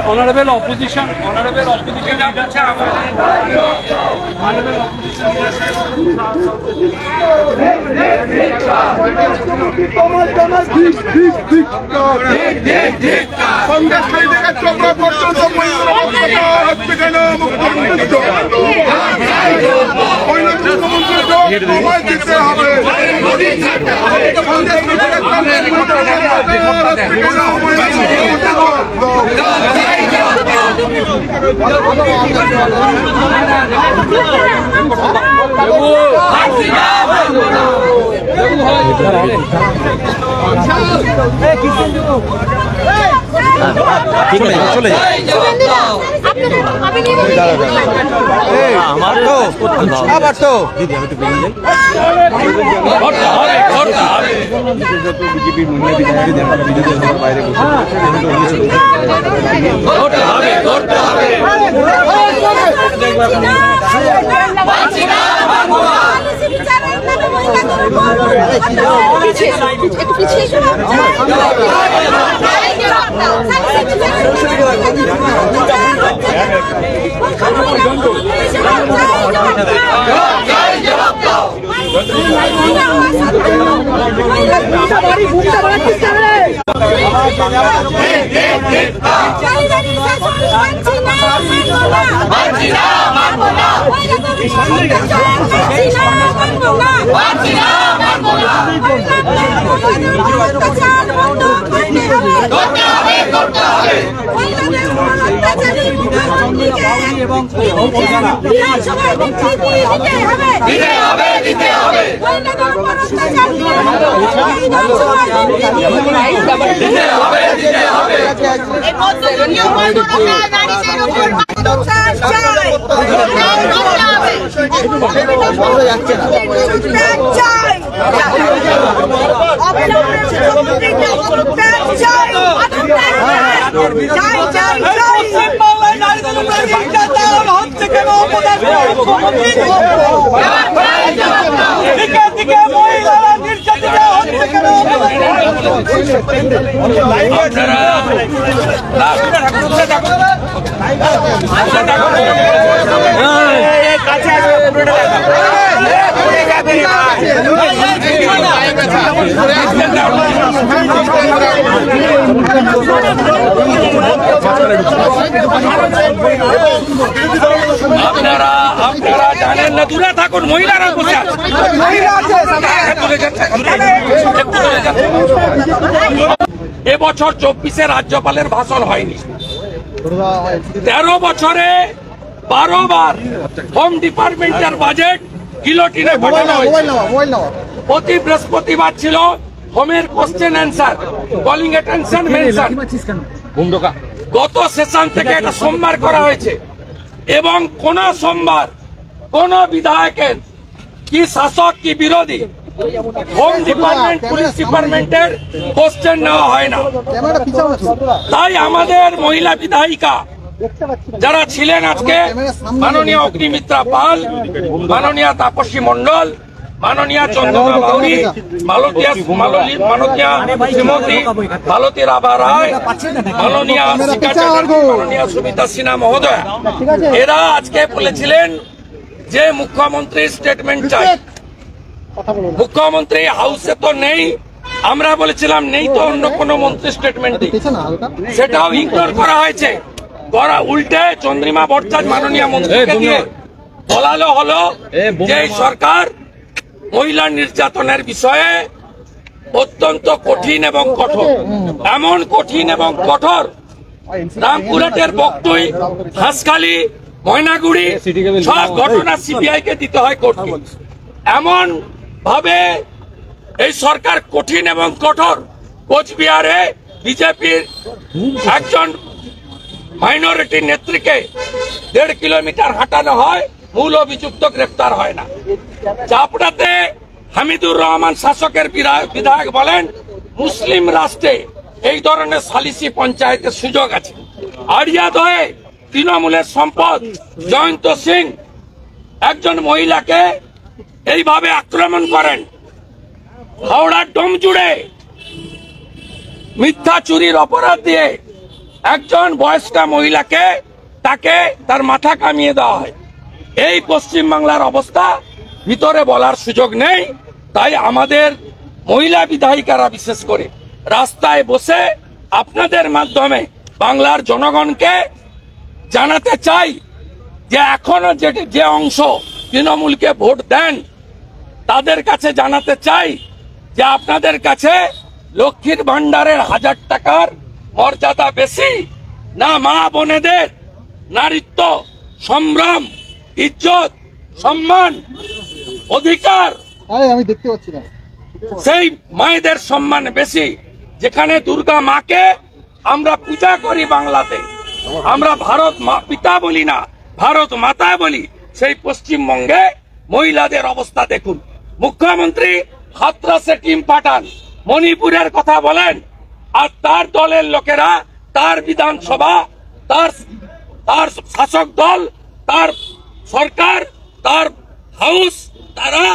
Honorable opposition চলে আমার তো আবার তো দিদি আমি তো বেরিয়ে যাই বিজেপির মহিলা বিধায়কদের বিরোধী বাইরে আপনারা জানেন না, দূরে থাকুন, মহিলারা বসে আছে। এবছর 24-এ রাজ্যপালের ভাষণ হয়নি। 13 বছরে 12 বার হোম ডিপার্টমেন্টের বাজেট গিলোটিনে পাঠানো হয়েছে। প্রতি বৃহস্পতিবার ছিল হোমের question answer, calling attention mention. গত সেশন থেকে এটা সোমবার করা হয়েছে এবং কোন সোমবার কোন বিধায়কের কি শাসক কি বিরোধী হোম ডিপার্টমেন্ট পুলিশ ডিপার্টমেন্টের কোশ্চেন নেওয়া হয় না। তাই আমাদের মহিলা বিধায়িকা যারা ছিলেন আজকে, মাননীয় অগ্নিমিত্রা পাল, মাননীয় তাপসী মন্ডল, মাননীয় চন্দ্রমা বাউরি, মাননীয় শ্রীমতী মালতী রাভা রায়, মাননীয় মাননীয় সুমিতা সিনহা মহোদয়া, এরা আজকে বলেছিলেন যে মুখ্যমন্ত্রীর স্টেটমেন্ট চাই। মুখ্যমন্ত্রী হাউসে তো নেই, আমরা বলেছিলাম নেই তো অন্য কোন মন্ত্রী স্টেটমেন্ট দিই, সেটাও ইগনোর করা হয়েছে। উল্টে চন্দ্রিমা ভট্টাচার্য মাননীয় মন্ত্রীকে দিয়ে বলালো হলো যে সরকার মহিলা নির্যাতনের বিষয়ে অত্যন্ত কঠিন এবং কঠোর, এমন কঠিন এবং কঠোর রামপুরহাটের বকটুই, হাঁসখালি, ময়নাগুড়ি সব ঘটনা সিবিআই কে দিতে হয় কোর্টকে। এমন ভাবে এই সরকার কঠিন এবং কঠোর। কোচবিহারে বিজেপির একজন মাইনরিটি নেত্রীকে 1.5 কিলোমিটার হাঁটানো হয়, মূল অভিযুক্ত গ্রেফতার হয় না। চাপড়াতে হামিদুর রহমান শাসকের বিধায়ক বলেন মুসলিম রাষ্ট্রে এই ধরনের সালিসি পঞ্চায়েতের সুযোগ আছে। আড়িয়াদহে তৃণমূলের সম্পদ জয়ন্ত সিং একজন মহিলাকে এইভাবে আক্রমণ করেন। হাওড়ার ডোমজুড়ে মিথ্যা চুরির অপরাধ দিয়ে একজন বয়স্কা মহিলাকে তাকে তার মাথা কামিয়ে দেওয়া হয়। এই পশ্চিম বাংলার অবস্থা ভিতরে বলার সুযোগ নেই। তাই আমাদের মহিলা বিধায়িকারা বিশেষ করে রাস্তায় বসে আপনাদের মাধ্যমে বাংলার জনগণকে জানাতে চাই যে এখনো যে অংশ তৃণমূলকে ভোট দেন তাদের কাছে জানাতে চাই যে আপনাদের কাছে লক্ষ্মীর ভান্ডারের 1000 টাকার মর্যাদা বেশি না মা বোনেদের নারীত্ব, সম্ভ্রম, ইজ্জত, সম্মান, অধিকার। আমি দেখতে পাচ্ছি না সেই মায়েদের সম্মান বেশি। যেখানে দুর্গা মাকে আমরা পূজা করি বাংলাতে, আমরা ভারত পিতা বলি না, ভারত মাতা বলি। সেই পশ্চিমবঙ্গে মহিলাদের অবস্থা দেখুন। মুখ্যমন্ত্রী হাতরাসে টিম পাঠান, মণিপুরের কথা বলেন, আর তার দলের লোকেরা, তার বিধানসভা, তার শাসক দল, তার সরকার, তার হাউস, তারা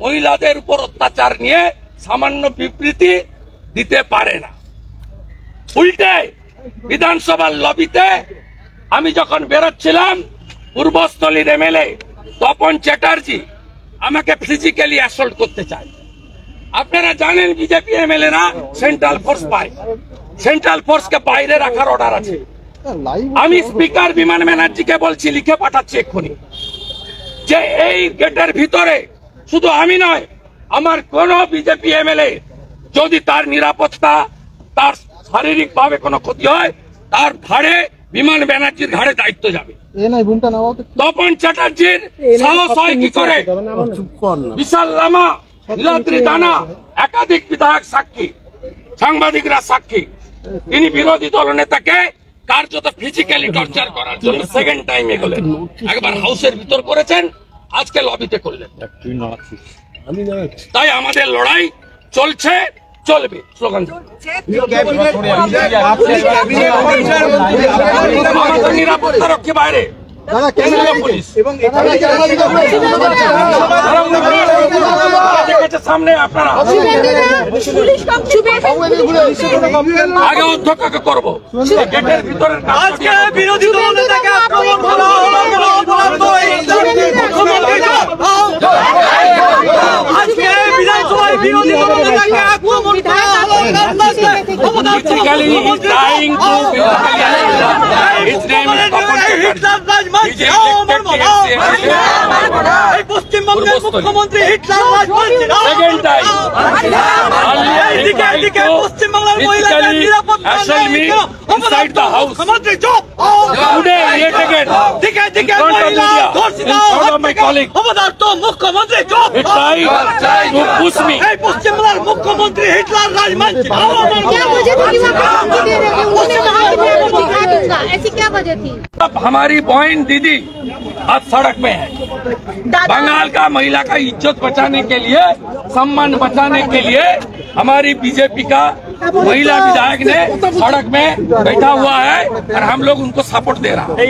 মহিলাদের উপর অত্যাচার নিয়ে সামান্য বিবৃতি দিতে পারে না। উল্টে বিধানসভার লবিতে আমি যখন বেরোচ্ছিলাম, পূর্বস্থলীর এমএলএ তপন চ্যাটার্জি আমাকে ফিজিক্যালি অ্যাসল্ট করতে চায়। আপনারা জানেন বিজেপি এমএলএরা সেন্ট্রাল ফোর্স পায়, সেন্ট্রাল ফোর্সকে বাইরে রাখার অর্ডার আছে। আমি স্পিকার বিমান ব্যানার্জিকে বলছি, লিখে পাঠাচ্ছি এক্ষুনি, যে এই গেটের ভিতরে শুধু আমি নয়, আমার কোন বিজেপি এমএলএ যদি তার নিরাপত্তা, তার শারীরিক ভাবে কোনো ক্ষতি হয়, তার ঘাড়ে, বিমান ব্যানার্জির ঘাড়ে দায়িত্ব যাবে। তপন চ্যাটার্জির সাহস হয় কি করে? বিশাল লামা, নীলাদ্রি দানা, একাধিক বিধায়ক সাক্ষী, সাংবাদিকরা সাক্ষী। তিনি বিরোধী দল নেতাকে কার্যত ফিজিক্যালি টর্চার করার জন্য সেকেন্ড টাইম এগোলেন। একবার হাউসের ভিতর করেছেন, আজকে লবিতে করলেন। তাই আমাদের লড়াই চলছে, চলবে। স্লোগান নিরাপত্তা রক্ষী বাইরে পুলিশ সামনে আপনারা আগে অধ্যক্ষকে করবো গেটের ভিতরের বিরোধী দল নেতাকে আক্রমণ করা আজকে বিধানসভায় বিরোধী দল নেতাকে আক্রমণ করা politically he's trying to his name is মুখ্যমন্ত্রী হিটলার রাজ বলছে second time পশ্চিমবাংলার মহিলাদের নিরাপত্তা inside the house today yet again দিকে মহিলা ধর্ষিত my colleague অবদার্থ মুখ্যমন্ত্রী চুপ he tried to push me এই পশ্চিমবাংলার মুখ্যমন্ত্রী হিটলার রাজ মানছে ऐसी क्या वजह थी? अब हमारी बहन दीदी आज सड़क में है। बंगाल का महिला का इज्जत बचाने के लिए, सम्मान बचाने के लिए हमारी बीजेपी का महिला विधायक ने सड़क में बैठा हुआ है और हम लोग उनको सपोर्ट दे रहा है।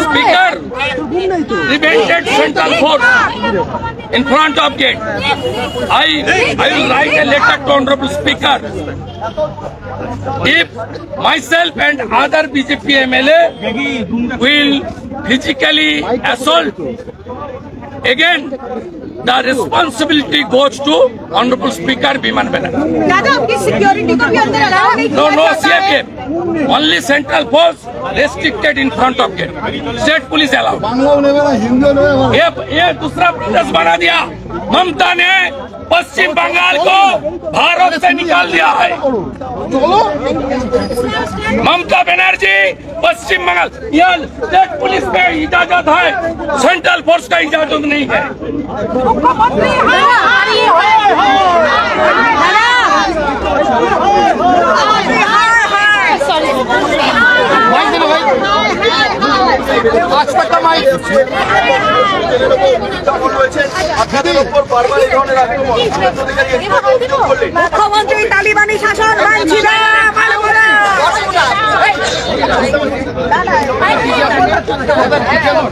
Speaker prevented central force in front of gate. I will write a letter to Honorable Speaker. If myself and other BJP MLA will physically assault, again the responsibility goes to Honorable Speaker Biman Banerjee. दादा आपकी security को भी अंदर allow नहीं किया? No CFF. Only central force restricted in front of gate. State police allowed. ये दूसरा प्रदेश बना दिया। ममता ने पश्चिम बंगाल को भारत से निकाल दिया है। ममता बनर्जी पश्चिम बंगाल, यह स्टेट पुलिस में इजाजत है, सेंट्रल फोर्स का इजाजत नहीं है। মুখ্যমন্ত্রী তালিবানি শাসন মানছি না। এবং